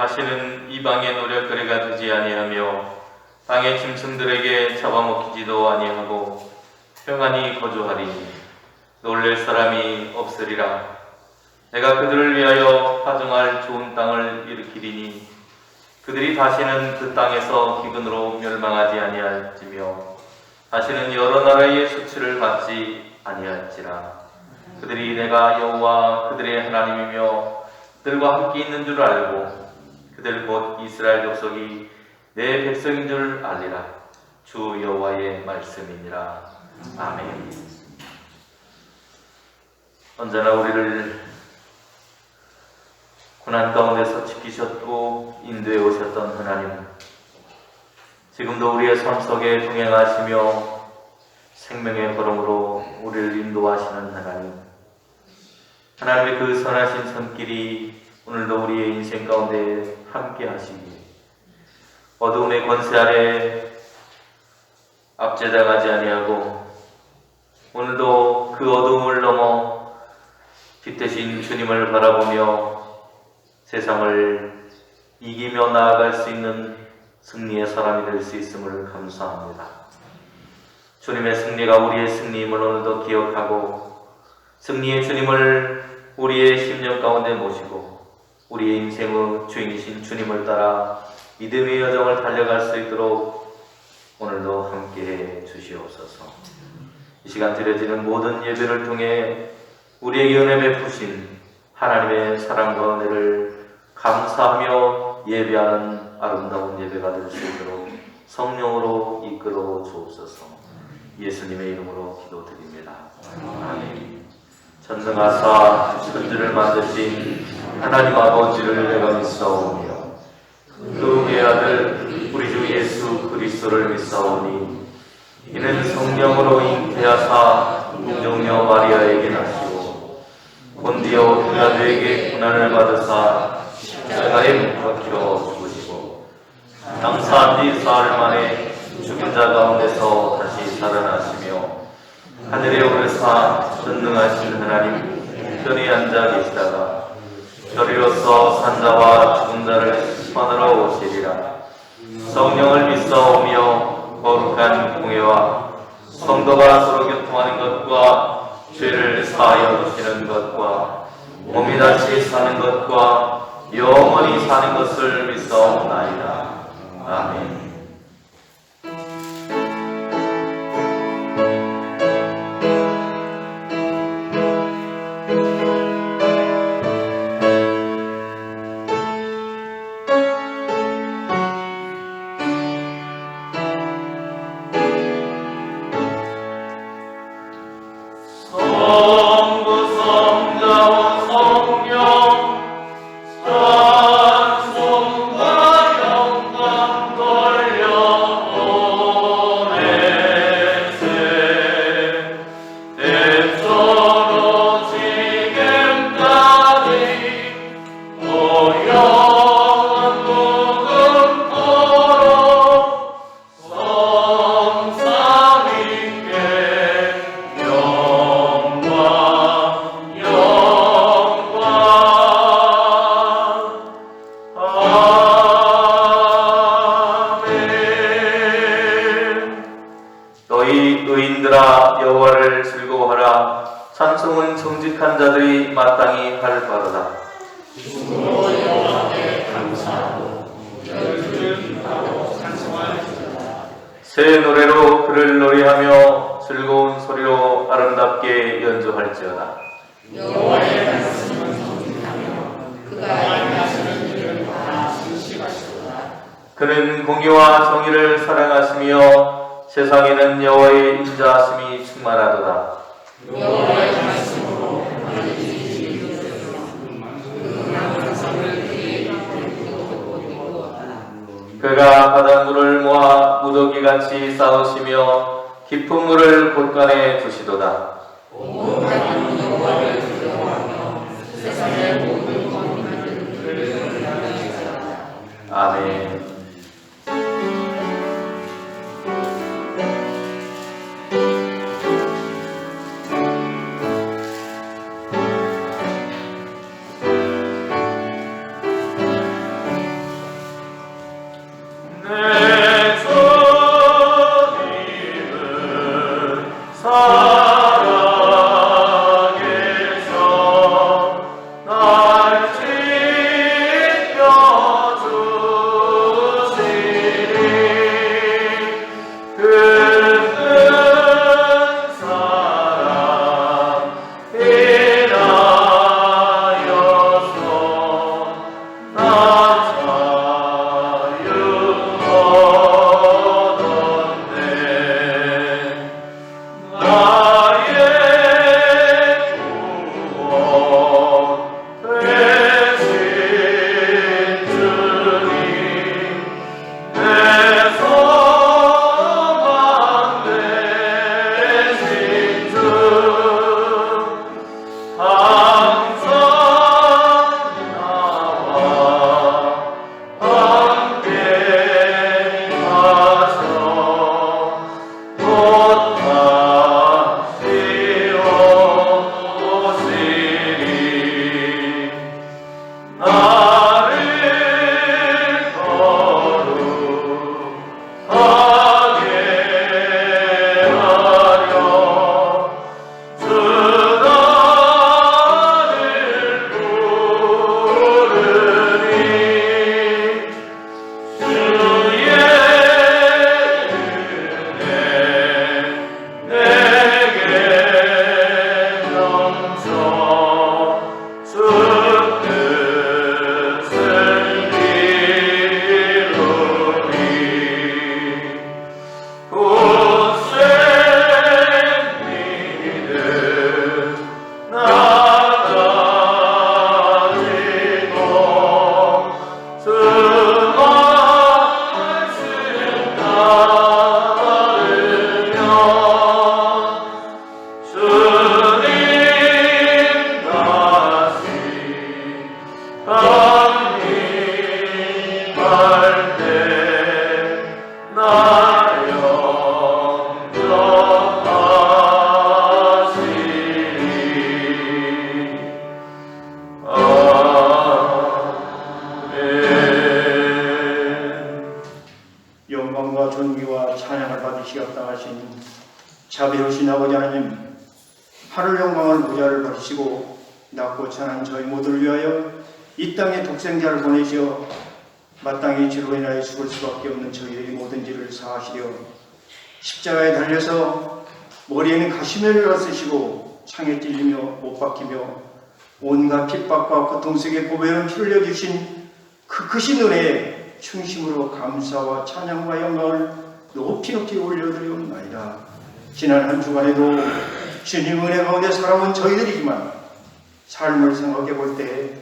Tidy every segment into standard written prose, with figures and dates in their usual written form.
다시는 이방의 노략거리가 되지 아니하며 땅의 짐승들에게 잡아먹히지도 아니하고 평안히 거주하리니 놀랄 사람이 없으리라. 내가 그들을 위하여 파종할 좋은 땅을 일으키리니 그들이 다시는 그 땅에서 기근으로 멸망하지 아니할지며 다시는 여러 나라의 수치를 받지 아니할지라. 그들이 내가 여호와 그들의 하나님이며 그들과 함께 있는 줄 알고 그들 곧 이스라엘 족속이 내 백성인 줄 알리라. 주 여호와의 말씀이니라. 아멘. 언제나 우리를 고난 가운데서 지키셨고 인도해 오셨던 하나님, 지금도 우리의 삶 속에 동행하시며 생명의 걸음으로 우리를 인도하시는 하나님, 하나님의 그 선하신 손길이 오늘도 우리의 인생 가운데 함께 하시기, 어두움의 권세 아래 압제당하지 아니하고 오늘도 그 어두움을 넘어 빛 대신 주님을 바라보며 세상을 이기며 나아갈 수 있는 승리의 사람이 될 수 있음을 감사합니다. 주님의 승리가 우리의 승리임을 오늘도 기억하고 승리의 주님을 우리의 심령 가운데 모시고 우리의 인생의 주인이신 주님을 따라 믿음의 여정을 달려갈 수 있도록 오늘도 함께해 주시옵소서. 이 시간 드려지는 모든 예배를 통해 우리에게 은혜 베푸신 하나님의 사랑과 은혜를 감사하며 예배하는 아름다운 예배가 될 수 있도록 성령으로 이끌어 주옵소서. 예수님의 이름으로 기도드립니다. 아멘. 전능하사 천지를 만드신 하나님 아버지를 내가 믿사오며 그 외아들 우리 주 예수 그리스도를 믿사오니 이는 성령으로 잉태하사 동정녀 마리아에게 나시고 본디오 빌라도에게 고난을 받으사 십자가에 못 박혀 죽으시고 장사한 지 사흘 만에 죽은 자 가운데서 다시 살아나시며 하늘에 오르사 전능하신 하나님 편히 앉아 계시다가 저리로서 산자와 죽은 자를 심판하러 오시리라. 성령을 믿사오며 거룩한 공회와 성도가 서로 교통하는 것과 죄를 사하여 주시는 것과 몸이 다시 사는 것과 영원히 사는 것을 믿사옵나이다. 아멘. 의인들아 여호와를 즐거워하라. 찬송은 정직한 자들이 마땅히 할 바로다. 새 노래로 그를 노래하며 즐거운 소리로 아름답게 연주할지어다. 여호와의 말씀은 정직하며 그가 행하시는 일은 다 진실하시도다. 그는 공의와 정의를 사랑하시며 세상에는 여호와의 인자하심이 충만하도다. 여호와의 말씀으로 하늘이 이루어졌으며 그 만상을 그의 빛으로 이루었다. 그가 바닷물을 모아 무더기같이 쌓으시며 깊은 물을 곳간에 두시도다. 온 땅은 여호와를 두려워하며 세상의 모든 거민들은 그를 경외하리이다. 아멘. 사랑에서 날 지켜주시니 그는 사랑 인하여서 나 자유 얻었네. 나의 구원 되신 주님 내 소망 되신 주 항상 나와 함께 하셔 곧 다시 오시리 나를 거룩하게 하려 주 나를 부르니 주의 은혜 내게 넘쳐 주 뜻을 이루리 굳센 믿음 나가지고 주 말씀 따르며 주님 다시 강림할 때 나 영접하시리. 아멘. 영광과 존귀와 찬양을 받으시겠다 하신 자비로우신 아버지 하나님, 하늘 영광을 무자를 버리시고 낮고 찬한 저희 모두를 위하여 이 땅에 독생자를 보내시어 마땅히 죄로 인하여 죽을 수밖에 없는 저희의 모든 죄를 사하시려 십자가에 달려서 머리에는 가시면을 쓰시고 창에 찔리며 못 박히며 온갖 핍박과 고통 속에 보배는 피를 흘려주신 그 크신 은혜에 충심으로 감사와 찬양과 영광을 높이 올려드리옵나이다. 지난 한 주간에도 주님 은혜 가운데 살아온 저희들이지만 삶을 생각해 볼 때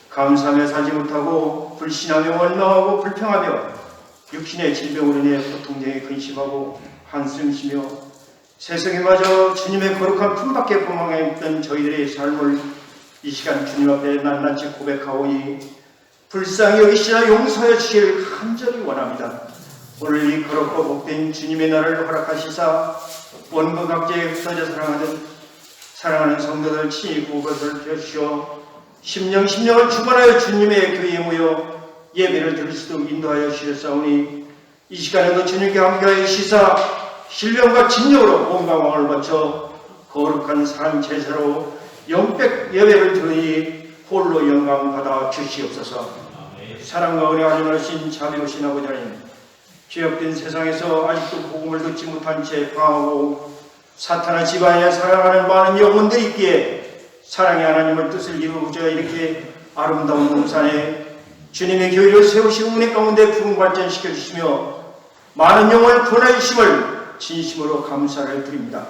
감사하며 살지 못하고 불신하며 원망하고 불평하며 육신의 질병으로 인해 고통에 근심하고 한숨 쉬며 세상에마저 주님의 거룩한 품밖에 도망해 있던 저희들의 삶을 이 시간 주님 앞에 낱낱이 고백하오니 불쌍히 여기시나 용서해 주시길 간절히 원합니다. 오늘 이 거룩고 복된 주님의 날을 허락하시사 원국 각지에 흩어져 사랑하는 성도들 친히 구것을 펴주시오. 심령을 주관하여 주님의 교회에 모여 예배를 드릴 수 있도록 인도하여 주셨사오니 이 시간에도 주님께 함께하여 시사 신령과 진정으로 몸과 왕을 바쳐 거룩한 산 제사로 영백 예배를 드리니 홀로 영광 받아 주시옵소서. 사랑과 은혜가 전하신 자비로우신 아버지 하나님, 죄악된 세상에서 아직도 복음을 듣지 못한 채 방황하고 사탄의 지방에 살아가는 많은 영혼들이 있기에 사랑의 하나님의 뜻을 이루고자 이렇게 아름다운 동산에 주님의 교회를 세우시고 은혜 가운데 부흥 발전시켜 주시며 많은 영혼을 구원해 주심을 진심으로 감사를 드립니다.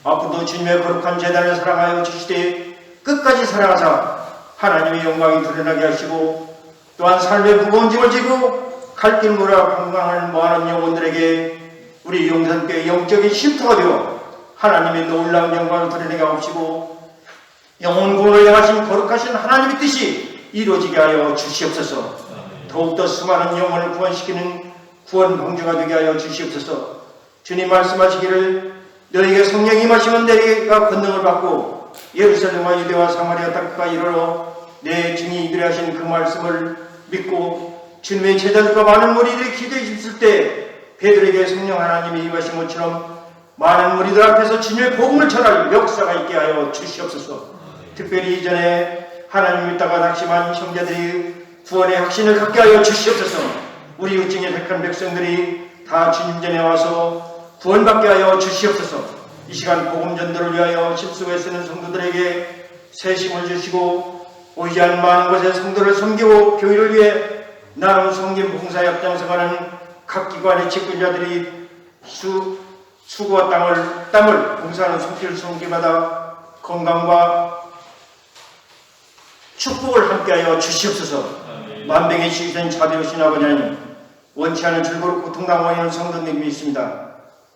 앞으로도 주님의 거룩한 제단을 사랑하여 주시되 끝까지 사랑하사 하나님의 영광이 드러나게 하시고 또한 삶의 무거운 짐을 지고 갈 길 몰아 방황하는 많은 영혼들에게 우리 용산교회 영적인 쉼터가 되어 하나님의 놀라운 영광을 드러내게 하옵시고 영혼 구원을 향하신 거룩하신 하나님의 뜻이 이루어지게 하여 주시옵소서. 더욱더 수많은 영혼을 구원시키는 구원 방주가 되게 하여 주시옵소서. 주님 말씀하시기를 너희에게 성령이 임하시면 내가 권능을 받고 예루살렘과 유대와 사마리아 땅까지 이르러 내 증인이 되려 하신 그 말씀을 믿고 주님의 제자들과 많은 무리들이 기도해 주실 때 베드로에게 성령 하나님이 임하신 것처럼 많은 무리들 앞에서 진유의 복음을 전할 역사가 있게 하여 주시옵소서. 특별히 이전에 하나님 믿다가 낙심한 형제들이 구원의 확신을 갖게 하여 주시옵소서. 우리 육중의 택한 백성들이 다 주님 전에 와서 구원받게 하여 주시옵소서. 이 시간 복음 전도를 위하여 실수에 쓰는 성도들에게 새 힘을 주시고 오지 않은 많은 곳에 성도를 섬기고 교회를 위해 나눔 섬김 봉사에 앞장서가는 각 기관의 직분자들이 수고와 땀을 봉사하는 손길 손길마다 건강과 축복을 함께하여 주시옵소서. 만병의 시기된 자비로신 아버지 하나님, 원치 않은 즐거로 고통당하고 있는 성도님이 있습니다.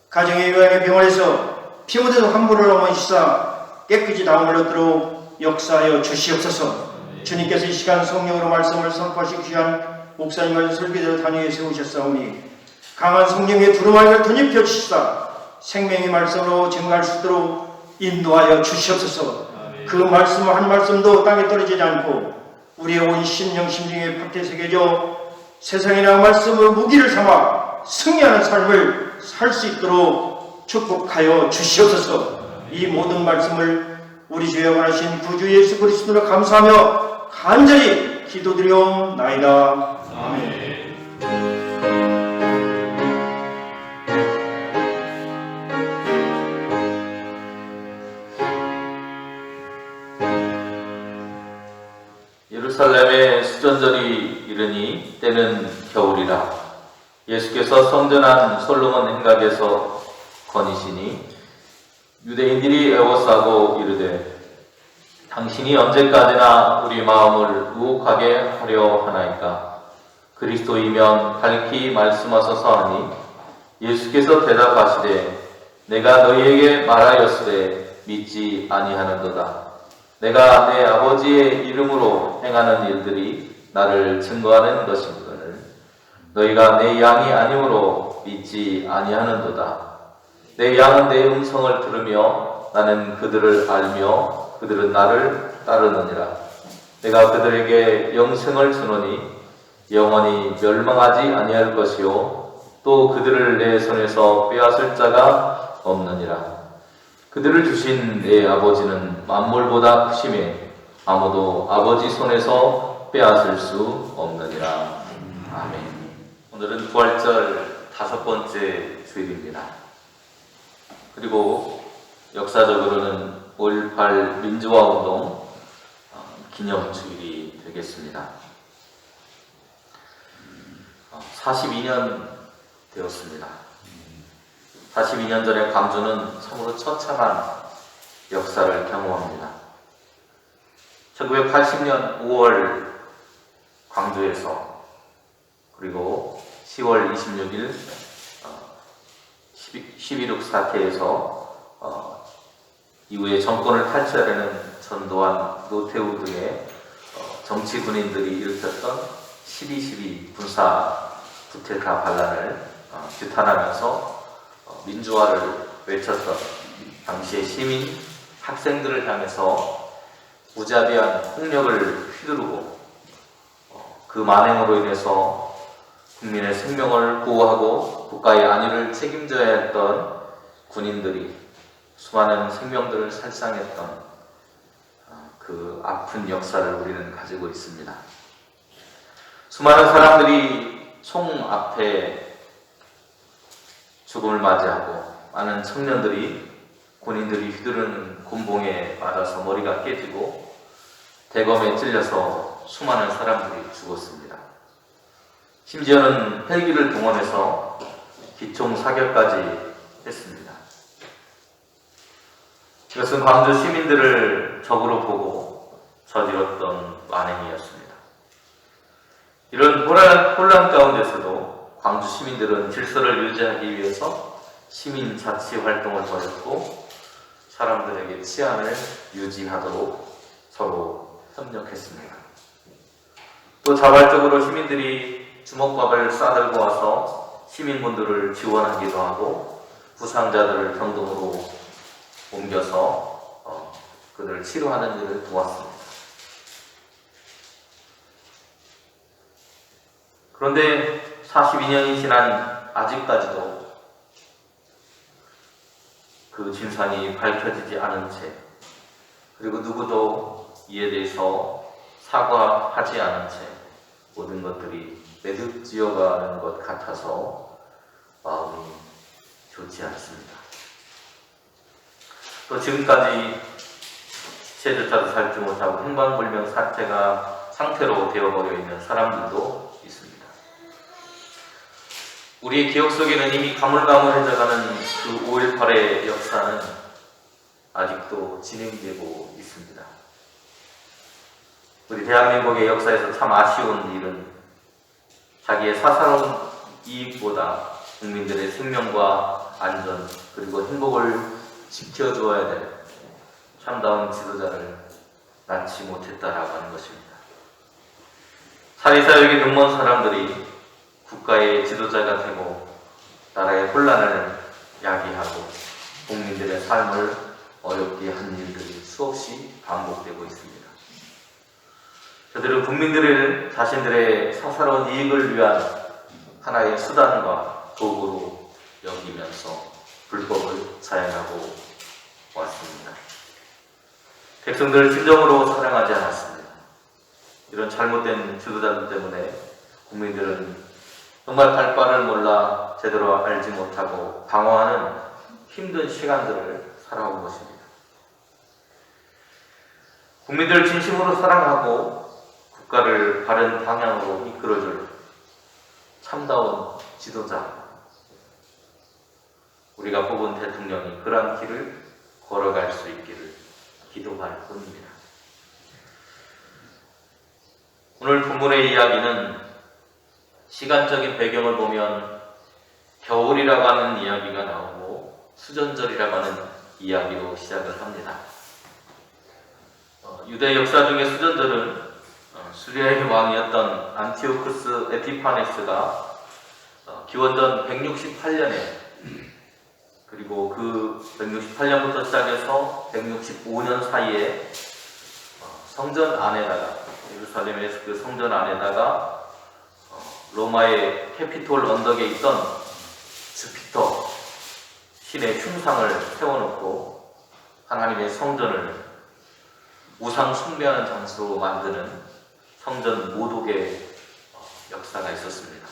가정의 요양의 병원에서 피 묻은 환부를 어머니시사 깨끗이 다음을 얻도록 역사하여 주시옵소서. 주님께서 이 시간 성령으로 말씀을 선포하시기 위한 목사님을 설교대로 단위에 세우셨사오니 강한 성령의 두루마리를 덧입혀 주시사 생명의 말씀으로 증가할 수 있도록 인도하여 주시옵소서. 그 말씀 한 말씀도 땅에 떨어지지 않고 우리의 온 심령 심중에 박혀 새겨져 세상이나 말씀으로 무기를 삼아 승리하는 삶을 살 수 있도록 축복하여 주시옵소서. 이 모든 말씀을 우리 주여 원하신 구주 예수 그리스도로 감사하며 간절히 기도드리옵나이다. 아멘. 예루살렘에 수전절이 이르니 때는 겨울이라. 예수께서 성전한 솔로몬 행각에서 거니시니 유대인들이 애워싸고 이르되 당신이 언제까지나 우리 마음을 유혹하게 하려 하나이까. 그리스도이면 밝히 말씀하소서 하니 예수께서 대답하시되 내가 너희에게 말하였으되 믿지 아니하는도다. 내가 내 아버지의 이름으로 행하는 일들이 나를 증거하는 것이거늘 너희가 내 양이 아니므로 믿지 아니하는도다. 내 양은 내 음성을 들으며 나는 그들을 알며 그들은 나를 따르느니라. 내가 그들에게 영생을 주노니 영원히 멸망하지 아니할 것이요 또 그들을 내 손에서 빼앗을 자가 없느니라. 그들을 주신 내 아버지는 만물보다 크심에 아무도 아버지 손에서 빼앗을 수 없느니라. 아멘. 오늘은 부활절 5번째 주일입니다. 그리고 역사적으로는 5.18 민주화운동 기념주일이 되겠습니다. 42년 되었습니다. 42년 전에 광주는 참으로 처참한 역사를 경험합니다. 1980년 5월 광주에서 그리고 10월 26일 12.6 사태에서 이후에 정권을 탈취하려는 전두환, 노태우 등의 정치 군인들이 일으켰던 12.12 군사 쿠데타 반란을 규탄하면서 민주화를 외쳤던 당시의 시민, 학생들을 향해서 무자비한 폭력을 휘두르고 그 만행으로 인해서 국민의 생명을 보호하고 국가의 안위를 책임져야 했던 군인들이 수많은 생명들을 살상했던 그 아픈 역사를 우리는 가지고 있습니다. 수많은 사람들이 총 앞에 죽음을 맞이하고 많은 청년들이 군인들이 휘두르는 곤봉에 맞아서 머리가 깨지고 대검에 찔려서 수많은 사람들이 죽었습니다. 심지어는 헬기를 동원해서 기총 사격까지 했습니다. 이것은 광주 시민들을 적으로 보고 저질렀던 만행이었습니다. 이런 혼란 가운데서도 광주 시민들은 질서를 유지하기 위해서 시민 자치 활동을 벌였고 사람들에게 치안을 유지하도록 서로 협력했습니다. 또 자발적으로 시민들이 주먹밥을 싸들고 와서 시민분들을 지원하기도 하고 부상자들을 병동으로 옮겨서 그들을 치료하는 일을 도왔습니다. 그런데 42년이 지난 아직까지도 그 진상이 밝혀지지 않은 채, 그리고 누구도 이에 대해서 사과하지 않은 채 모든 것들이 매듭지어가는 것 같아서 마음이 좋지 않습니다. 또 지금까지 시체조차도 살지 못하고 행방불명 상태로 되어버려 있는 사람들도 있습니다. 우리의 기억 속에는 이미 가물가물해져가는 그 5.18의 역사는 아직도 진행되고 있습니다. 우리 대한민국의 역사에서 참 아쉬운 일은 자기의 사사로운 이익보다 국민들의 생명과 안전 그리고 행복을 지켜주어야 될 참다운 지도자를 낳지 못했다라고 하는 것입니다. 사리사욕이 눈먼 사람들이 국가의 지도자가 되고 나라의 혼란을 야기하고 국민들의 삶을 어렵게 한 일들이 수없이 반복되고 있습니다. 저들은 국민들을 자신들의 사사로운 이익을 위한 하나의 수단과 도구로 여기면서 불법을 자행하고 왔습니다. 백성들을 진정으로 사랑하지 않았습니다. 이런 잘못된 지도자들 때문에 국민들은 정말 갈 바를 몰라 제대로 알지 못하고 방황하는 힘든 시간들을 살아온 것입니다. 국민들을 진심으로 사랑하고 국가를 바른 방향으로 이끌어줄 참다운 지도자, 우리가 뽑은 대통령이 그러한 길을 걸어갈 수 있기를 기도할 뿐입니다. 오늘 본문의 이야기는 시간적인 배경을 보면 겨울이라고 하는 이야기가 나오고 수전절이라고 하는 이야기로 시작을 합니다. 유대 역사 중에 수전절은 수리아의 왕이었던 안티오쿠스 에피파네스가 기원전 168년에 그리고 그 168년부터 시작해서 165년 사이에 성전 안에다가 예루살렘의 그 성전 안에다가 로마의 캐피톨 언덕에 있던 주피터 신의 흉상을 세워놓고 하나님의 성전을 우상 숭배하는 장소로 만드는 성전 모독의 역사가 있었습니다.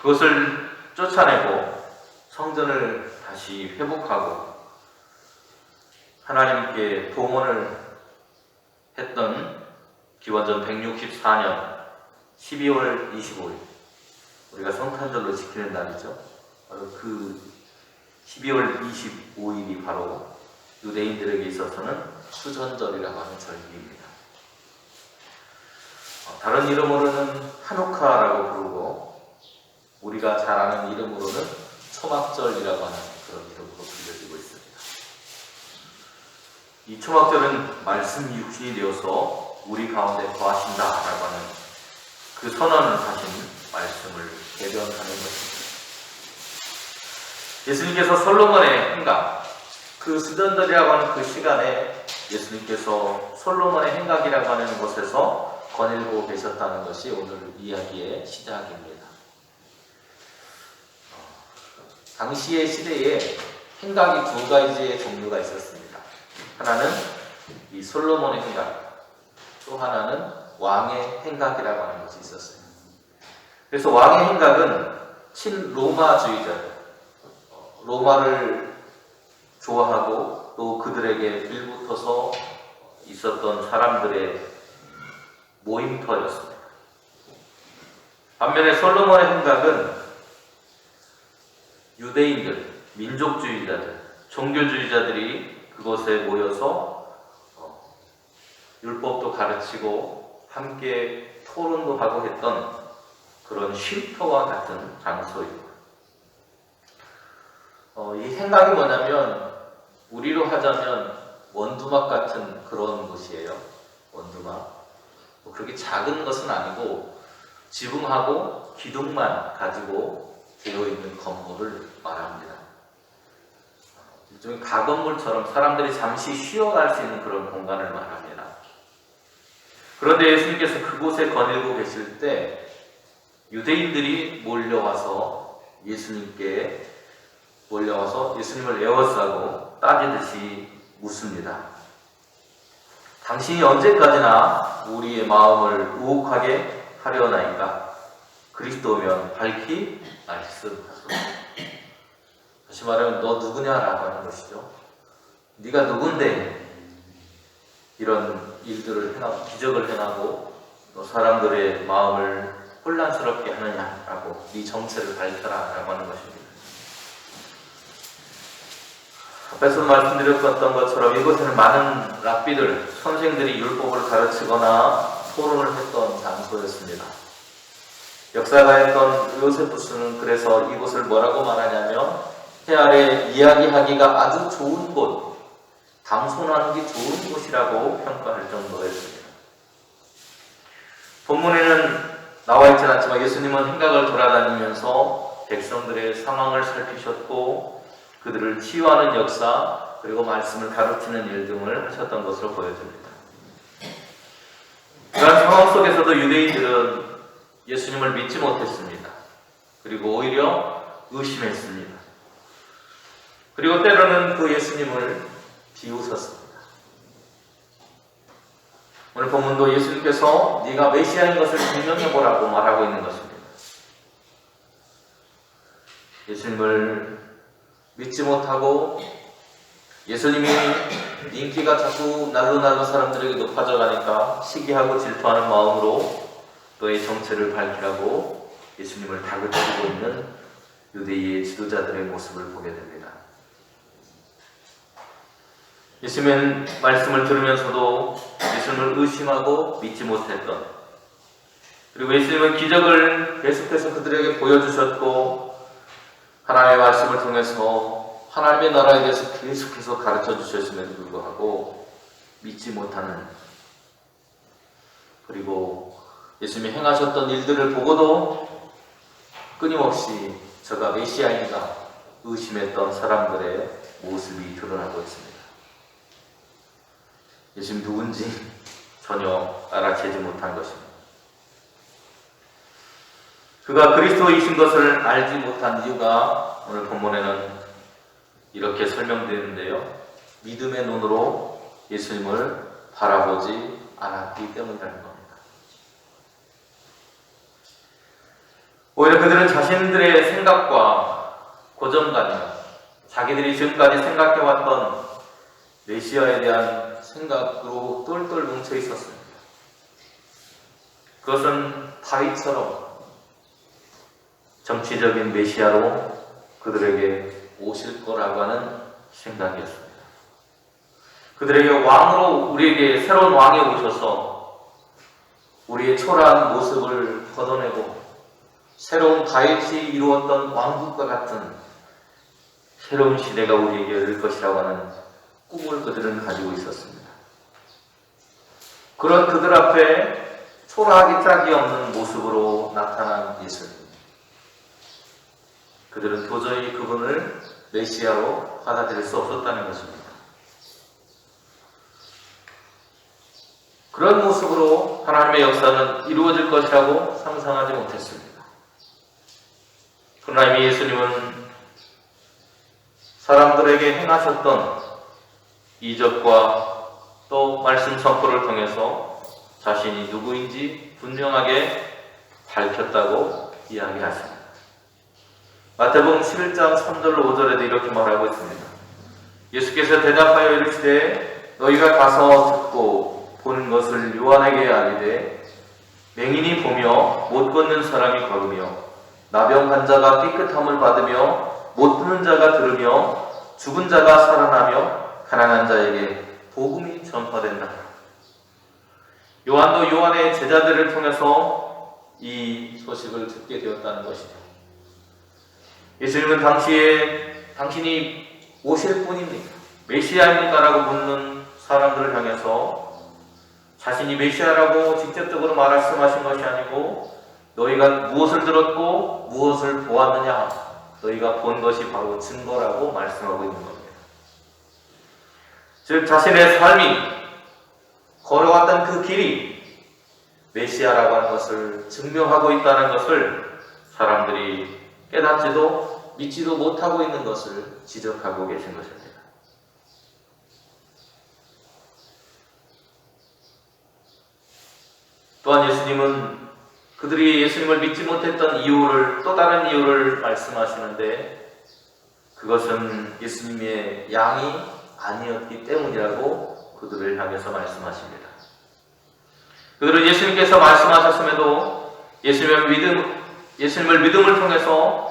그것을 쫓아내고 성전을 다시 회복하고 하나님께 동원을 했던 기원전 164년 12월 25일 우리가 성탄절로 지키는 날이죠. 그 12월 25일이 바로 유대인들에게 있어서는 수전절이라고 하는 절기입니다. 다른 이름으로는 하누카라고 부르고 우리가 잘 아는 이름으로는 초막절이라고 하는 그런 이름으로 불려지고 있습니다. 이 초막절은 말씀 육신이 되어서 우리 가운데 거하신다라고 하는 그 선언을 하신 말씀을 대변하는 것입니다. 예수님께서 솔로몬의 행각, 그 수전절이라고 하는 그 시간에 예수님께서 솔로몬의 행각이라고 하는 곳에서 거닐고 계셨다는 것이 오늘 이야기의 시작입니다. 당시의 시대에 행각이 두 가지의 종류가 있었습니다. 하나는 이 솔로몬의 행각, 또 하나는 왕의 행각이라고 하는 것이 있었어요. 그래서 왕의 행각은 친로마주의자들, 로마를 좋아하고 또 그들에게 빌붙어서 있었던 사람들의 모임터였습니다. 반면에 솔로몬의 행각은 유대인들, 민족주의자들, 종교주의자들이 그곳에 모여서 율법도 가르치고 함께 토론도 하고 했던 그런 쉼터와 같은 장소입니다. 이 행각이 뭐냐면 우리로 하자면 원두막 같은 그런 곳이에요. 원두막. 그렇게 작은 것은 아니고 지붕하고 기둥만 가지고 되어 있는 건물을 말합니다. 일종의 가건물처럼 사람들이 잠시 쉬어갈 수 있는 그런 공간을 말합니다. 그런데 예수님께서 그곳에 거닐고 계실 때 유대인들이 몰려와서 예수님께 몰려와서 예수님을 에워싸고 따지듯이 묻습니다. 당신이 언제까지나 우리의 마음을 우혹하게 하려나이까? 그리스도면 밝히 말씀하소서. 다시 말하면 너 누구냐라고 하는 것이죠. 네가 누군데 이런 일들을 행하고 기적을 행하고 또 사람들의 마음을 혼란스럽게 하느냐라고 네 정체를 밝혀라라고 하는 것입니다. 앞에서 말씀드렸던 것처럼 이곳에는 많은 랍비들, 선생들이 율법을 가르치거나 토론을 했던 장소였습니다. 역사가였던 요세푸스는 그래서 이곳을 뭐라고 말하냐면 해 아래 이야기하기가 아주 좋은 곳, 담소하기 좋은 곳이라고 평가할 정도였습니다. 본문에는 나와 있지는 않지만 예수님은 행각을 돌아다니면서 백성들의 상황을 살피셨고 그들을 치유하는 역사 그리고 말씀을 가르치는 일 등을 하셨던 것으로 보여집니다. 그런 상황 속에서도 유대인들은 예수님을 믿지 못했습니다. 그리고 오히려 의심했습니다. 그리고 때로는 그 예수님을 비웃었습니다. 오늘 본문도 예수님께서 네가 메시아인 것을 증명해보라고 말하고 있는 것입니다. 예수님을 믿지 못하고 예수님이 인기가 자꾸 날로 사람들에게 높아져 가니까 시기하고 질투하는 마음으로 너의 정체를 밝히라고 예수님을 다그치고 있는 유대인의 지도자들의 모습을 보게 됩니다. 예수님의 말씀을 들으면서도 예수님을 의심하고 믿지 못했던, 그리고 예수님은 기적을 계속해서 그들에게 보여주셨고 하나님의 말씀을 통해서 하나님의 나라에 대해서 계속해서 가르쳐 주셨음에도 불구하고 믿지 못하는, 그리고 예수님이 행하셨던 일들을 보고도 끊임없이 저가 메시아인가 의심했던 사람들의 모습이 드러나고 있습니다. 예수님 누군지 전혀 알아채지 못한 것입니다. 그가 그리스도이신 것을 알지 못한 이유가 오늘 본문에는 이렇게 설명되는데요. 믿음의 눈으로 예수님을 바라보지 않았기 때문이라는 겁니다. 오히려 그들은 자신들의 생각과 고정관념, 자기들이 지금까지 생각해왔던 메시아에 대한 생각으로 똘똘 뭉쳐 있었습니다. 그것은 다윗처럼 정치적인 메시아로 그들에게 오실 거라고 하는 생각이었습니다. 그들에게 왕으로 우리에게 새로운 왕이 오셔서 우리의 초라한 모습을 걷어내고 새로운 다윗이 이루었던 왕국과 같은 새로운 시대가 우리에게 열릴 것이라고 하는 꿈을 그들은 가지고 있었습니다. 그런 그들 앞에 초라하기 짝이 없는 모습으로 나타난 예수님. 그들은 도저히 그분을 메시아로 받아들일 수 없었다는 것입니다. 그런 모습으로 하나님의 역사는 이루어질 것이라고 상상하지 못했습니다. 그러나 이미 예수님은 사람들에게 행하셨던 이적과 또 말씀 선포를 통해서 자신이 누구인지 분명하게 밝혔다고 이야기하십니다. 마태복음 11장 3절로 5절에도 이렇게 말하고 있습니다. 예수께서 대답하여 이르시되 너희가 가서 듣고 보는 것을 요한에게 아뢰되 맹인이 보며 못 걷는 사람이 걸으며 나병 환자가 깨끗함을 받으며 못 듣는 자가 들으며 죽은 자가 살아나며 가난한 자에게 복음이 전파된다. 요한도 요한의 제자들을 통해서 이 소식을 듣게 되었다는 것이죠. 예수님은 당시에 당신이 오실 분입니까? 메시아입니까? 라고 묻는 사람들을 향해서 자신이 메시아라고 직접적으로 말씀하신 것이 아니고 너희가 무엇을 들었고 무엇을 보았느냐, 너희가 본 것이 바로 증거라고 말씀하고 있는 겁니다. 즉 자신의 삶이 걸어왔던 그 길이 메시아라고 하는 것을 증명하고 있다는 것을 사람들이 깨닫지도 믿지도 못하고 있는 것을 지적하고 계신 것입니다. 또한 예수님은 그들이 예수님을 믿지 못했던 이유를, 또 다른 이유를 말씀하시는데, 그것은 예수님의 양이 아니었기 때문이라고 그들을 향해서 말씀하십니다. 그들은 예수님께서 말씀하셨음에도 예수님을 믿음을 통해서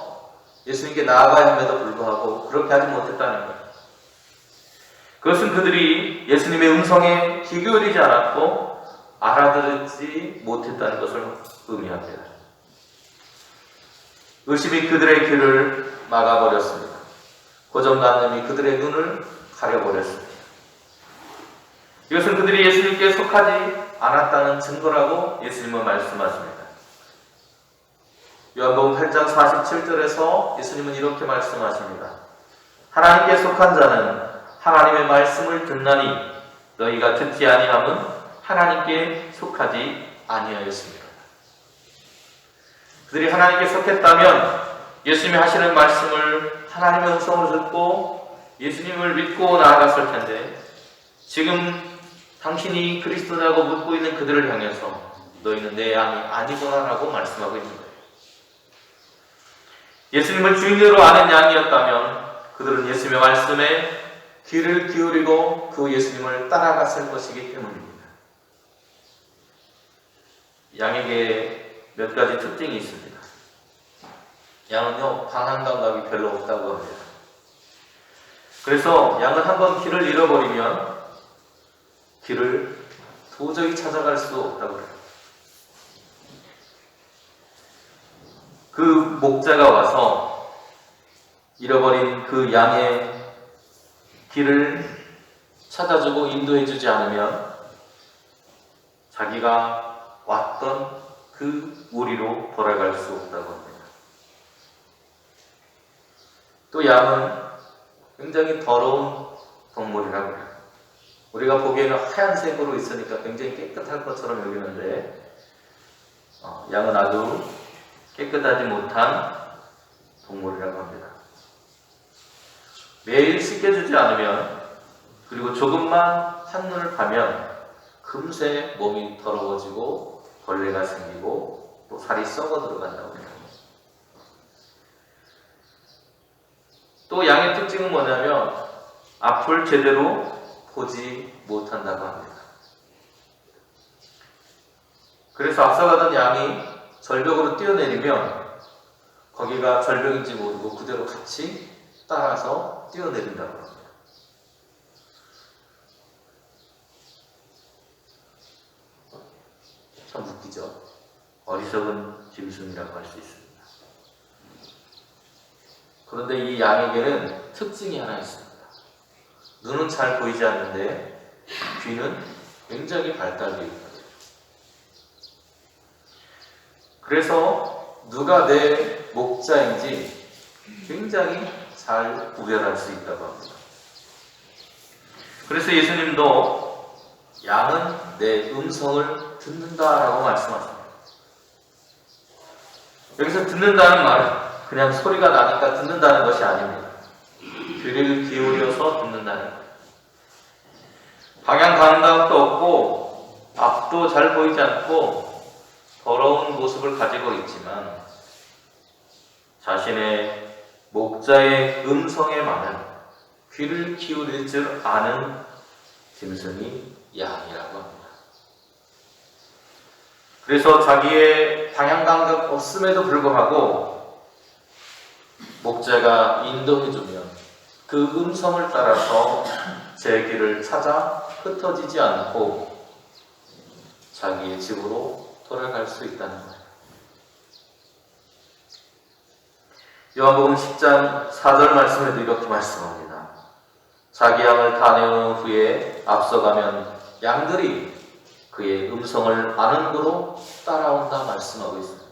예수님께 나아가야 함에도 불구하고 그렇게 하지 못했다는 것. 그것은 그들이 예수님의 음성에 귀 기울이지 않았고 알아듣지 못했다는 것을 의미합니다. 의심이 그들의 귀를 막아버렸습니다. 고정관념이 그들의 눈을 가려버렸습니다. 이것은 그들이 예수님께 속하지 않았다는 증거라고 예수님은 말씀하십니다. 요한복음 8장 47절에서 예수님은 이렇게 말씀하십니다. 하나님께 속한 자는 하나님의 말씀을 듣나니 너희가 듣지 아니함은 하나님께 속하지 아니하였습니다. 그들이 하나님께 속했다면 예수님이 하시는 말씀을 하나님의 음성으로 듣고 예수님을 믿고 나아갔을 텐데, 지금 당신이 그리스도라고 묻고 있는 그들을 향해서 너희는 내 양이 아니구나라고 말씀하고 있는 거예요. 예수님을 주인으로 아는 양이었다면 그들은 예수님의 말씀에 귀를 기울이고 그 예수님을 따라갔을 것이기 때문입니다. 양에게 몇 가지 특징이 있습니다. 양은요, 방향 감각이 별로 없다고 합니다. 그래서 양은 한번 길을 잃어버리면 길을 도저히 찾아갈 수 없다고 해요. 그 목자가 와서 잃어버린 그 양의 길을 찾아주고 인도해주지 않으면 자기가 왔던 그 무리로 돌아갈 수 없다고 합니다. 또 양은 굉장히 더러운 동물이라고 해요. 우리가 보기에는 하얀색으로 있으니까 굉장히 깨끗할 것처럼 여기는데 양은 아주 깨끗하지 못한 동물이라고 합니다. 매일 씻겨주지 않으면, 그리고 조금만 한눈을 파면 금세 몸이 더러워지고 벌레가 생기고 또 살이 썩어 들어간다고 해요. 또 양의 특징은 뭐냐면 앞을 제대로 보지 못한다고 합니다. 그래서 앞서가던 양이 절벽으로 뛰어내리면 거기가 절벽인지 모르고 그대로 같이 따라서 뛰어내린다고 합니다. 참 웃기죠? 어리석은 짐승이라고 할 수 있습니다. 그런데 이 양에게는 특징이 하나 있습니다. 눈은 잘 보이지 않는데 귀는 굉장히 발달되어 있다. 그래서 누가 내 목자인지 굉장히 잘 구별할 수 있다고 합니다. 그래서 예수님도 양은 내 음성을 듣는다라고 말씀하십니다. 여기서 듣는다는 말은 그냥 소리가 나니까 듣는다는 것이 아닙니다. 귀를 기울여서 듣는다는 거예요. 방향 감각도 없고 앞도 잘 보이지 않고 더러운 모습을 가지고 있지만 자신의 목자의 음성에만은 귀를 기울일 줄 아는 짐승이 양이라고 합니다. 그래서 자기의 방향 감각 없음에도 불구하고 목자가 인도해주면 그 음성을 따라서 제 길을 찾아 흩어지지 않고 자기의 집으로 돌아갈 수 있다는 거예요. 요한복음 10장 4절 말씀에도 이렇게 말씀합니다. 자기 양을 다 내어놓은 후에 앞서가면 양들이 그의 음성을 아는 거로 따라온다 말씀하고 있습니다.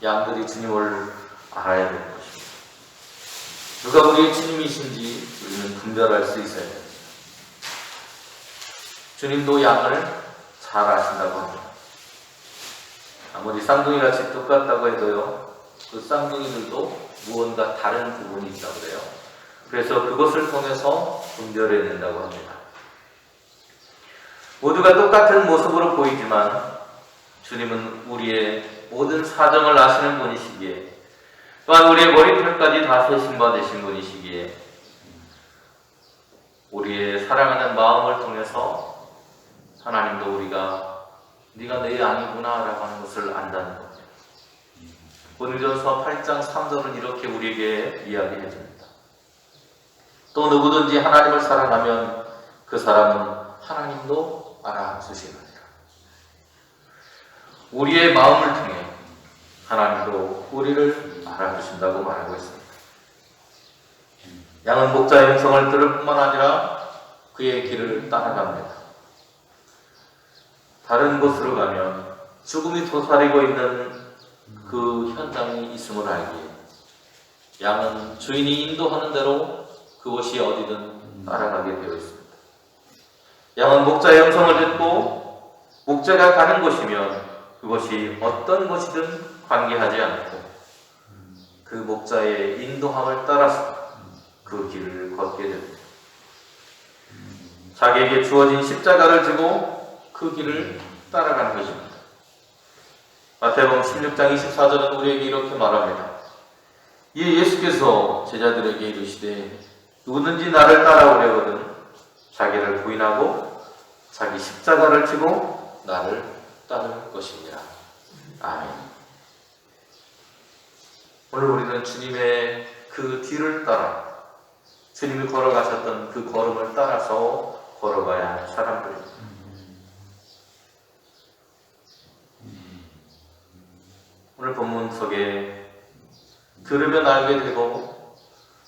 양들이 주님을 알아야 되는 것입니다. 누가 우리의 주님이신지 우리는 분별할 수 있어야 됩니다. 주님도 양을 잘 아신다고 합니다. 아무리 쌍둥이같이 똑같다고 해도요, 그 쌍둥이들도 무언가 다른 부분이 있다고 그래요. 그래서 그것을 통해서 분별해낸다고 합니다. 모두가 똑같은 모습으로 보이지만 주님은 우리의 모든 사정을 아시는 분이시기에, 또한 우리의 머리털까지 다 세심받으신 분이시기에 우리의 사랑하는 마음을 통해서 하나님도 우리가 네가 내 아니구나 라고 하는 것을 안다는 겁니다. 고린도전서 8장 3절은 이렇게 우리에게 이야기해 줍니다. 또 누구든지 하나님을 사랑하면 그 사람은 하나님도 알아주시느니라. 우리의 마음을 통해 하나님도 우리를 알아주신다고 말하고 있습니다. 양은 목자의 음성을 들을 뿐만 아니라 그의 길을 따라갑니다. 다른 곳으로 가면 죽음이 도사리고 있는 그 현장이 있음을 알기에 양은 주인이 인도하는 대로 그곳이 어디든 따라가게 되어 있습니다. 양은 목자의 음성을 듣고 목자가 가는 곳이면 그것이 어떤 곳이든 관계하지 않고 그 목자의 인도함을 따라서 그 길을 걷게 됩니다. 자기에게 주어진 십자가를 지고 그 길을 따라가는 것입니다. 마태복음 16장 24절은 우리에게 이렇게 말합니다. 이에 예수께서 제자들에게 이르시되 누구든지 나를 따라오려거든 자기를 부인하고 자기 십자가를 지고 나를 따를 것이니라. 아멘. 오늘 우리는 주님의 그 뒤를 따라 주님이 걸어가셨던 그 걸음을 따라서 걸어가야 할 사람들입니다. 오늘 본문 속에 들으면 알게 되고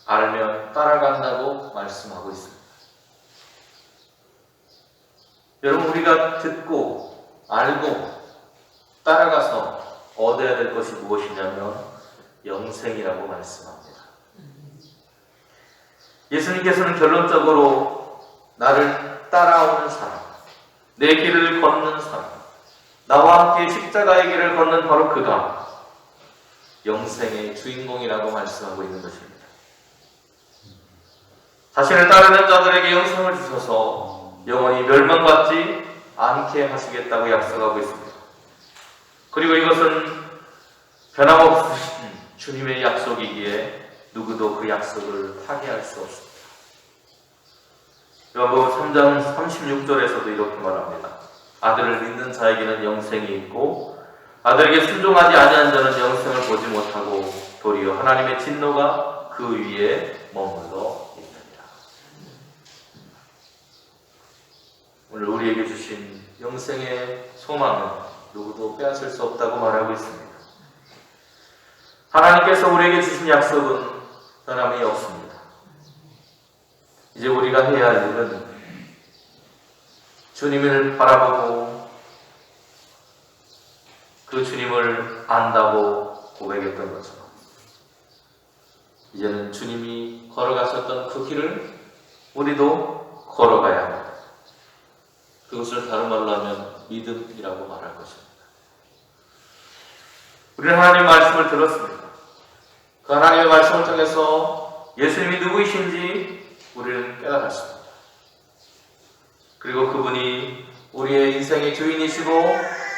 알면 따라간다고 말씀하고 있습니다. 여러분, 우리가 듣고 알고 따라가서 얻어야 될 것이 무엇이냐면 영생이라고 말씀합니다. 예수님께서는 결론적으로 나를 따라오는 사람, 내 길을 걷는 사람, 나와 함께 십자가의 길을 걷는 바로 그가 영생의 주인공이라고 말씀하고 있는 것입니다. 자신을 따르는 자들에게 영생을 주셔서 영원히 멸망받지 않게 하시겠다고 약속하고 있습니다. 그리고 이것은 변함없으신 주님의 약속이기에 누구도 그 약속을 파기할 수 없습니다. 요한복음 3장 36절에서도 이렇게 말합니다. 아들을 믿는 자에게는 영생이 있고 아들에게 순종하지 아니한 자는 영생을 보지 못하고 도리어 하나님의 진노가 그 위에 머물러 있느니라. 오늘 우리에게 주신 영생의 소망은 누구도 빼앗을 수 없다고 말하고 있습니다. 하나님께서 우리에게 주신 약속은 변함이 없습니다. 이제 우리가 해야 할 일은 주님을 바라보고 그 주님을 안다고 고백했던 것처럼 이제는 주님이 걸어가셨던 그 길을 우리도 걸어가야 합니다. 그것을 다른 말로 하면 믿음이라고 말할 것입니다. 우리는 하나님의 말씀을 들었습니다. 그 하나님의 말씀을 통해서 예수님이 누구이신지 우리는 깨달았습니다. 그리고 그분이 우리의 인생의 주인이시고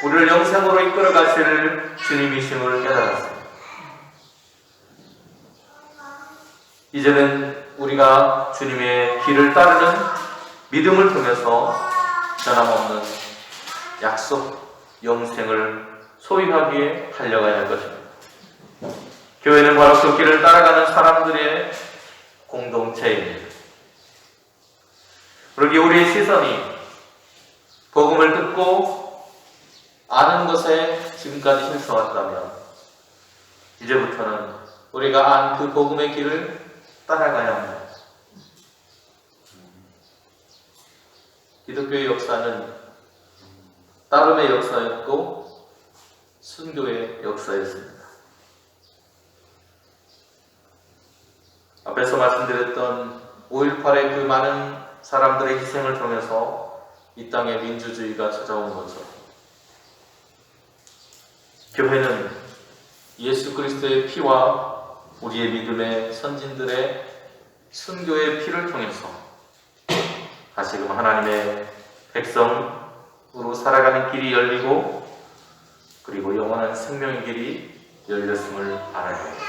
우리를 영생으로 이끌어 가실 주님이심을 깨달았습니다. 이제는 우리가 주님의 길을 따르는 믿음을 통해서 변함없는 약속, 영생을 소유하기에 달려가야 할 것입니다. 교회는 바로 그 길을 따라가는 사람들의 공동체입니다. 그러기에 우리의 시선이 복음을 듣고 아는 것에 지금까지 힘써왔다면 이제부터는 우리가 안 그 복음의 길을 따라가야 합니다. 기독교의 역사는 따름의 역사였고 순교의 역사였습니다. 앞에서 말씀드렸던 5.18의 그 많은 사람들의 희생을 통해서 이 땅에 민주주의가 찾아온 것처럼 교회는 예수 그리스도의 피와 우리의 믿음의 선진들의 순교의 피를 통해서 다시금 하나님의 백성으로 살아가는 길이 열리고 그리고 영원한 생명의 길이 열렸음을 알아야 합니다.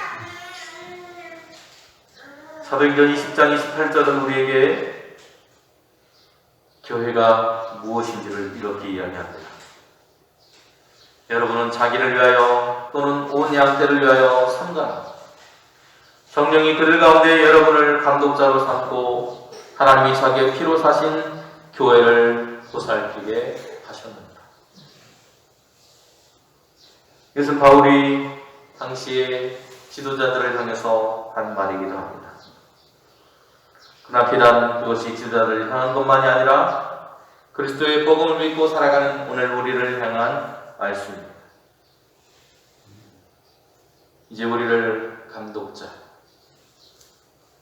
사도행전 20장 28절은 우리에게 교회가 무엇인지를 이렇게 이야기합니다. 여러분은 자기를 위하여 또는 온 양떼를 위하여 삼가라. 성령이 그들 가운데 여러분을 감독자로 삼고 하나님이 자기의 피로 사신 교회를 보살피게 하셨느니라. 이것은 바울이 당시의 지도자들을 향해서 한 말이기도 합니다. 그러나 비단 그것이 지도자들을 향한 것만이 아니라 그리스도의 복음을 믿고 살아가는 오늘 우리를 향한 말씀입니다. 이제 우리를 감독자,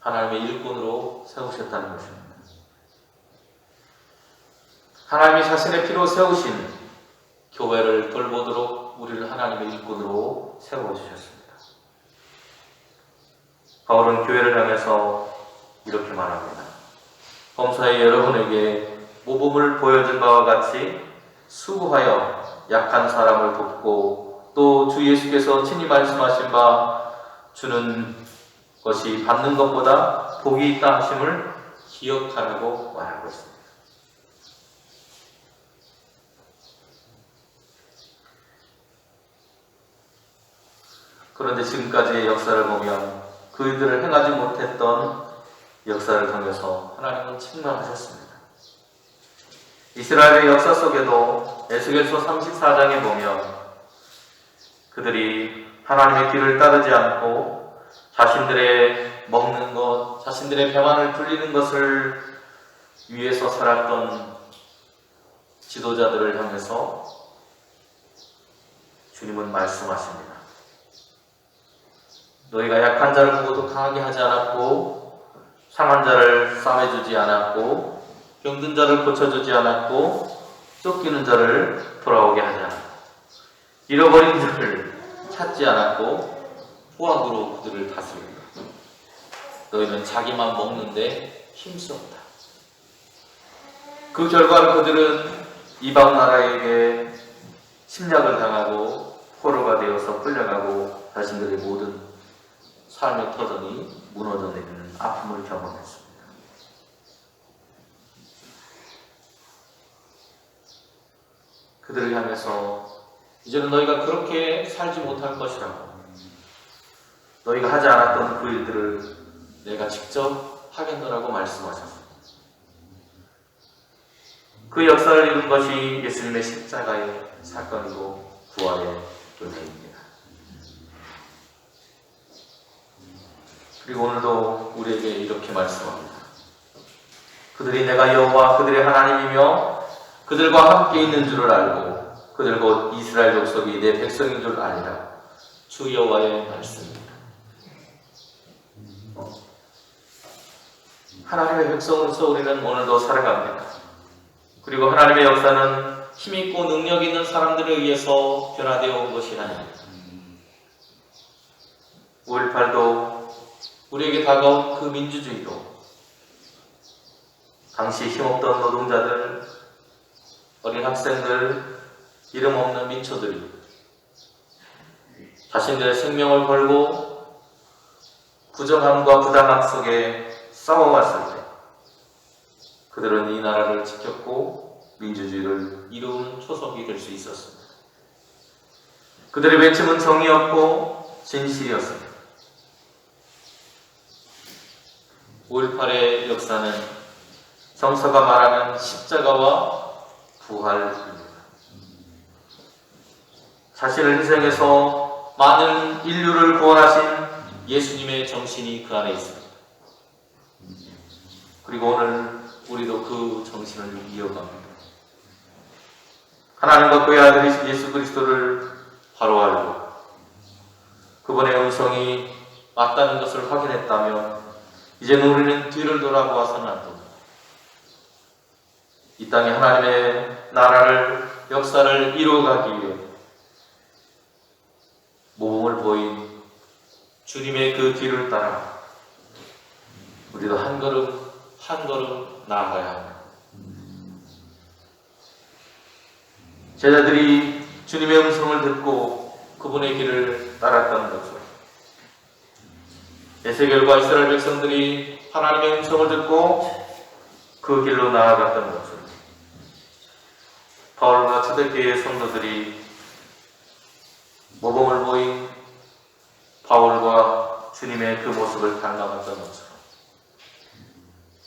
하나님의 일꾼으로 세우셨다는 것입니다. 하나님이 자신의 피로 세우신 교회를 돌보도록 우리를 하나님의 일꾼으로 세워주셨습니다. 바울은 교회를 향해서 이렇게 말합니다. 범사에 여러분에게 모범을 보여준 바와 같이 수고하여 약한 사람을 돕고 또 주 예수께서 친히 말씀하신 바 주는 것이 받는 것보다 복이 있다 하심을 기억하라고 말하고 있습니다. 그런데 지금까지의 역사를 보면 그들을 행하지 못했던 역사를 통해서 하나님은 책망하셨습니다. 이스라엘의 역사 속에도 에스겔서 34장에 보면 그들이 하나님의 길을 따르지 않고 자신들의 먹는 것, 자신들의 배만을 불리는 것을 위해서 살았던 지도자들을 향해서 주님은 말씀하십니다. 너희가 약한 자를 보고도 강하게 하지 않았고 상한 자를 싸매주지 않았고 병든 자를 고쳐주지 않았고 쫓기는 자를 돌아오게 하지 않았고 잃어버린 자를 찾지 않았고 후학으로 그들을 다스린다. 너희는 자기만 먹는데 힘쓰었다. 그 결과로 그들은 이방 나라에게 침략을 당하고 포로가 되어서 끌려가고 자신들의 모든 삶의 터전이 무너져 내리는 아픔을 경험했습니다. 그들을 향해서 이제는 너희가 그렇게 살지 못할 것이라고, 너희가 하지 않았던 그 일들을 내가 직접 하겠노라고 말씀하셨습니다. 그 역사를 이룬 것이 예수님의 십자가의 사건이고 부활의 은혜입니다. 그리고 오늘도 우리에게 이렇게 말씀합니다. 그들이 내가 여호와 그들의 하나님이며 그들과 함께 있는 줄을 알고 그들 곧 이스라엘 족속이 내 백성인 줄 알리라. 주 여호와의 말씀입니다. 하나님의 백성으로서 우리는 오늘도 살아갑니다. 그리고 하나님의 역사는 힘있고 능력 있는 사람들에 의해서 변화되어 온 것이 아닙니다. 5.18도 우리에게 다가온 그 민주주의도 당시 힘없던 노동자들, 어린 학생들, 이름 없는 민초들이 자신들의 생명을 걸고 부정함과 부당함 속에 싸워왔을 때 그들은 이 나라를 지켰고 민주주의를 이루는 초석이 될 수 있었습니다. 그들의 외침은 정의였고 진실이었습니다. 5.18의 역사는 성서가 말하는 십자가와 부활입니다. 자신을 희생해서 많은 인류를 구원하신 예수님의 정신이 그 안에 있습니다. 그리고 오늘 우리도 그 정신을 이어갑니다. 하나님과 그의 아들이신 예수 그리스도를 바로 알고 그분의 음성이 맞다는 것을 확인했다면 이제는 우리는 뒤를 돌아보아서는 안 됩니다. 이 땅에 하나님의 나라를, 역사를 이루어가기 위해 모범을 보인 주님의 그 뒤를 따라 우리도 한 걸음 한 걸음 나아가야 합니다. 제자들이 주님의 음성을 듣고 그분의 길을 따랐다는 것을, 에세겔과 이스라엘 백성들이 하나님의 음성을 듣고 그 길로 나아갔다는 것을, 바울과 초대교회의 성도들이 모범을 보인 바울과 주님의 그 모습을 닮아갔던 것처럼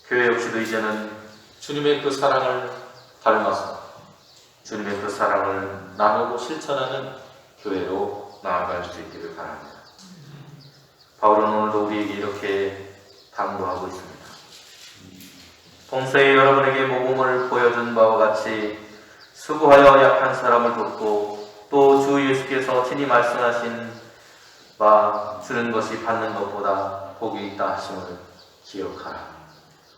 교회 역시도 이제는 주님의 그 사랑을 닮아서 주님의 그 사랑을 나누고 실천하는 교회로 나아갈 수 있기를 바랍니다. 바울은 오늘도 우리에게 이렇게 당부하고 있습니다. 동서에 여러분에게 모범을 보여준 바와 같이 수고하여 약한 사람을 돕고 또 주 예수께서 친히 말씀하신 바 주는 것이 받는 것보다 복이 있다 하심을 기억하라.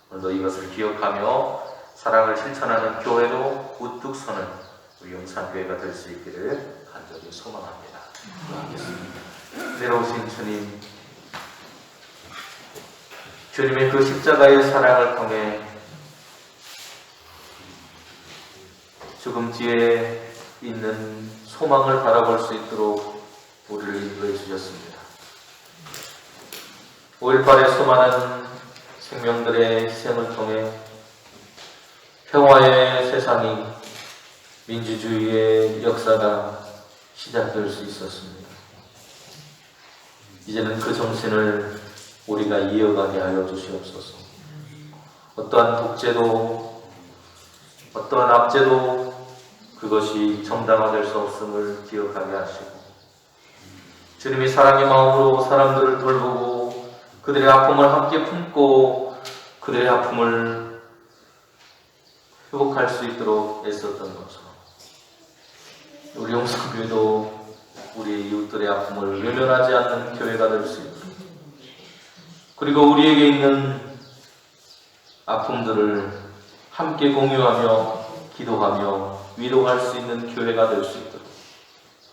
오늘도 이것을 기억하며 사랑을 실천하는 교회로 우뚝 서는 우리 용산교회가 될 수 있기를 간절히 소망합니다. 기도하겠습니다. 내려오신 주님, 주님의 그 십자가의 사랑을 통해 죽음 뒤에 있는 소망을 바라볼 수 있도록 우리를 인도해 주셨습니다. 5.18의 수많은 생명들의 희생을 통해 평화의 세상이, 민주주의의 역사가 시작될 수 있었습니다. 이제는 그 정신을 우리가 이어가게 하여 주시옵소서. 어떠한 독재도 어떠한 압제도 그것이 정당화될 수 없음을 기억하게 하시고, 주님이 사랑의 마음으로 사람들을 돌보고 그들의 아픔을 함께 품고 그들의 아픔을 회복할 수 있도록 애썼던 것처럼 우리 용산교회도 우리 이웃들의 아픔을 외면하지 않는 교회가 될 수 있도록, 그리고 우리에게 있는 아픔들을 함께 공유하며 기도하며 위로할 수 있는 교회가 될 수 있도록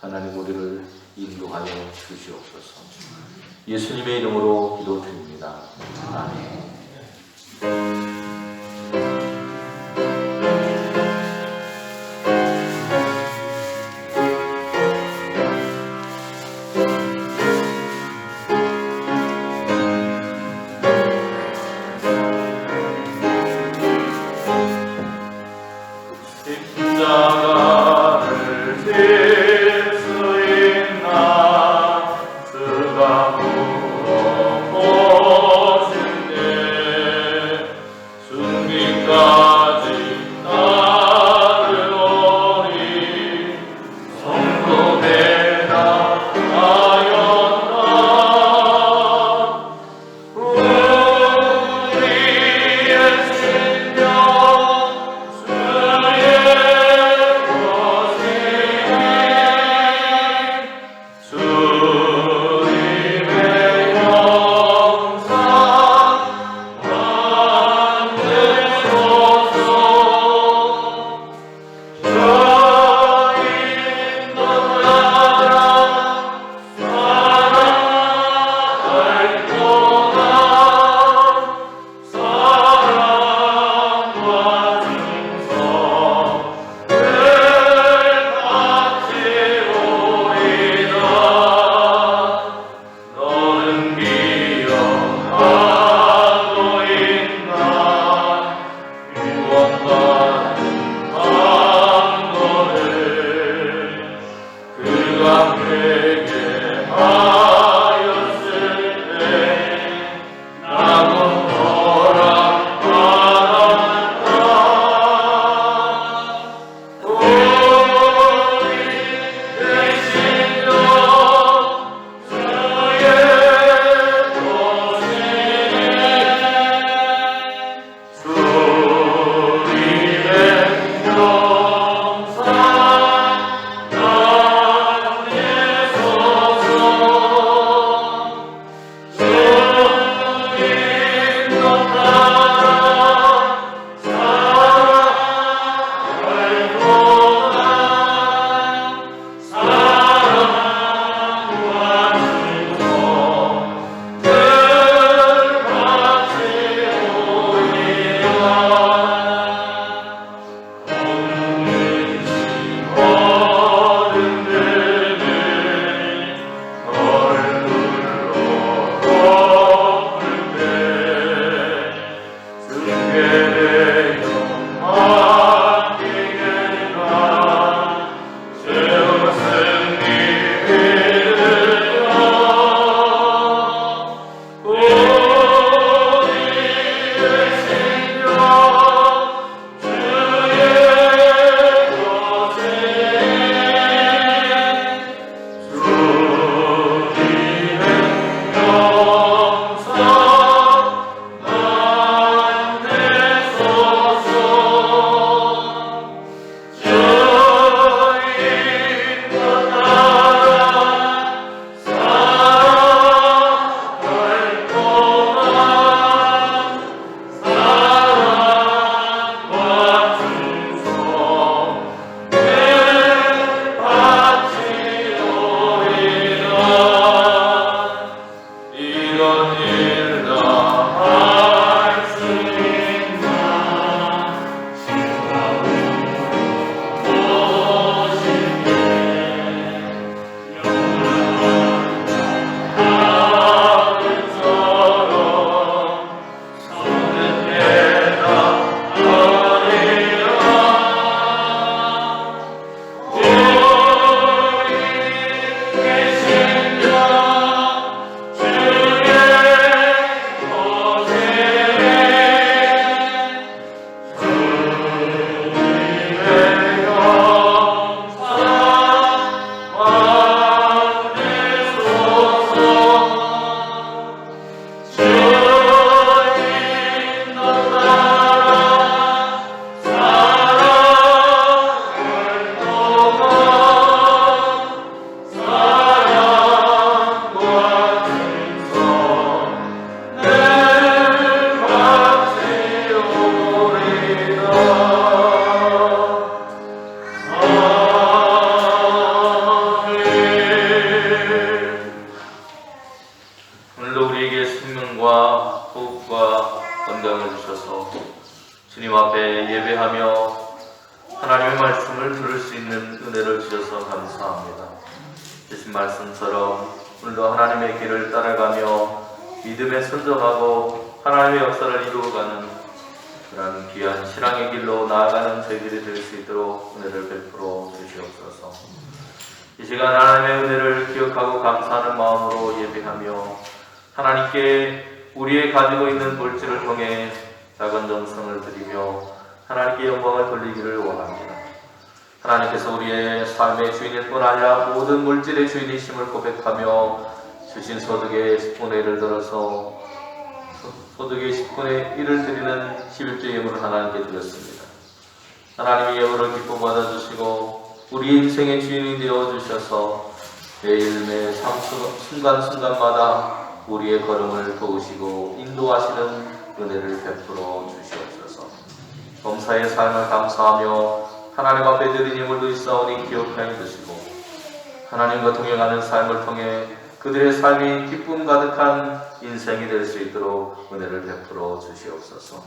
하나님 우리를 인도하여 주시옵소서. 예수님의 이름으로 기도드립니다. 아멘. 영과 호흡과 건강을 주셔서 주님 앞에 예배하며 하나님의 말씀을 들을 수 있는 은혜를 주셔서 감사합니다. 주신 말씀처럼 오늘도 하나님의 길을 따라가며 믿음에 순종하고 하나님의 역사를 이루어가는 그런 귀한 신앙의 길로 나아가는 저희들이 될 수 있도록 은혜를 베풀어 주시옵소서. 이 시간 하나님의 은혜를 기억하고 감사하는 마음으로 예배하며 하나님께 우리의 가지고 있는 물질을 통해 작은 정성을 드리며 하나님께 영광을 돌리기를 원합니다. 하나님께서 우리의 삶의 주인일 뿐 아니라 모든 물질의 주인이심을 고백하며 주신 소득의 10분의 1을 들어서 소득의 10분의 1을 드리는 11조 예물을 하나님께 드렸습니다. 하나님의 예물을 기쁨 받아주시고 우리 인생의 주인이 되어주셔서 매일매일 순간순간마다 우리의 걸음을 도우시고 인도하시는 은혜를 베풀어 주시옵소서. 범사의 삶을 감사하며 하나님 앞에 드린 예물도 있사오니 기억하여 주시고 하나님과 동행하는 삶을 통해 그들의 삶이 기쁨 가득한 인생이 될 수 있도록 은혜를 베풀어 주시옵소서.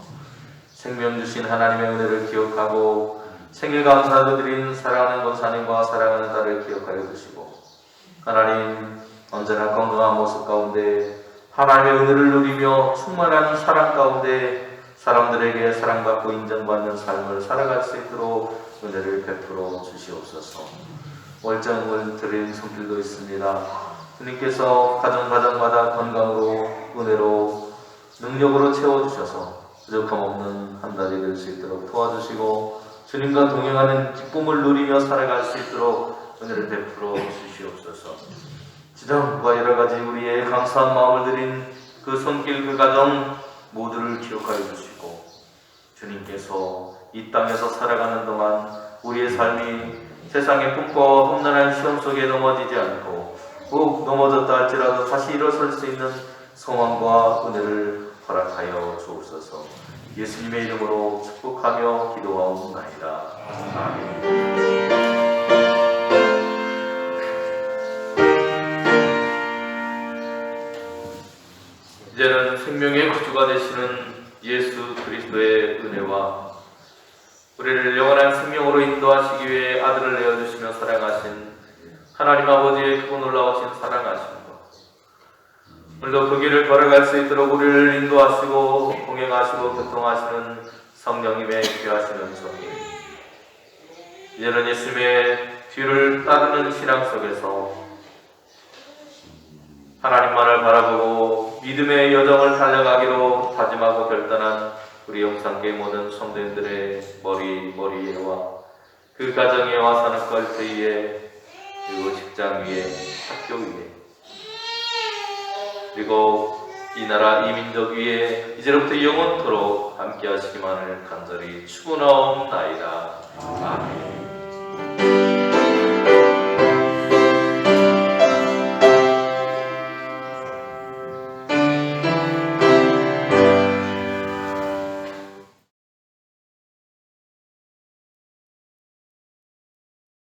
생명 주신 하나님의 은혜를 기억하고 생일 감사를 드린 사랑하는 권사님과 사랑하는 딸을 기억하여 주시고 하나님 언제나 건강한 모습 가운데 하나님의 은혜를 누리며 충만한 사랑 가운데 사람들에게 사랑받고 인정받는 삶을 살아갈 수 있도록 은혜를 베풀어 주시옵소서. 월정을 드린 손길도 있습니다. 주님께서 가정마다 건강으로 은혜로 능력으로 채워주셔서 부족함 없는 한 달이 될 수 있도록 도와주시고 주님과 동행하는 기쁨을 누리며 살아갈 수 있도록 은혜를 베풀어 주시옵소서. 지정과 여러가지 우리의 감사한 마음을 드린 그 손길 그 가정 모두를 기억하여 주시고 주님께서 이 땅에서 살아가는 동안 우리의 삶이 세상의 풍파와 험난한 시험 속에 넘어지지 않고 꼭 넘어졌다 할지라도 다시 일어설 수 있는 소망과 은혜를 허락하여 주옵소서. 예수님의 이름으로 축복하며 기도하옵나이다. 아멘. 이제는 생명의 구주가 되시는 예수 그리스도의 은혜와 우리를 영원한 생명으로 인도하시기 위해 아들을 내어주시며 사랑하신 하나님 아버지의 크고 놀라우신 사랑하심과 오늘도 그 길을 걸어갈 수 있도록 우리를 인도하시고 동행하시고 교통하시는 성령님의 귀하신 은총이 이제는 예수님의 뒤를 따르는 신앙 속에서 하나님만을 바라보고 믿음의 여정을 달려가기로 다짐하고 결단한 우리 영상계 모든 성도님들의 머리에와 그 가정에와 산업걸 위에 그리고 직장 위에 학교 위에 그리고 이 나라 이 민족 위에 이제로부터 영원토록 함께 하시기만을 간절히 축원하옵나이다. 아멘.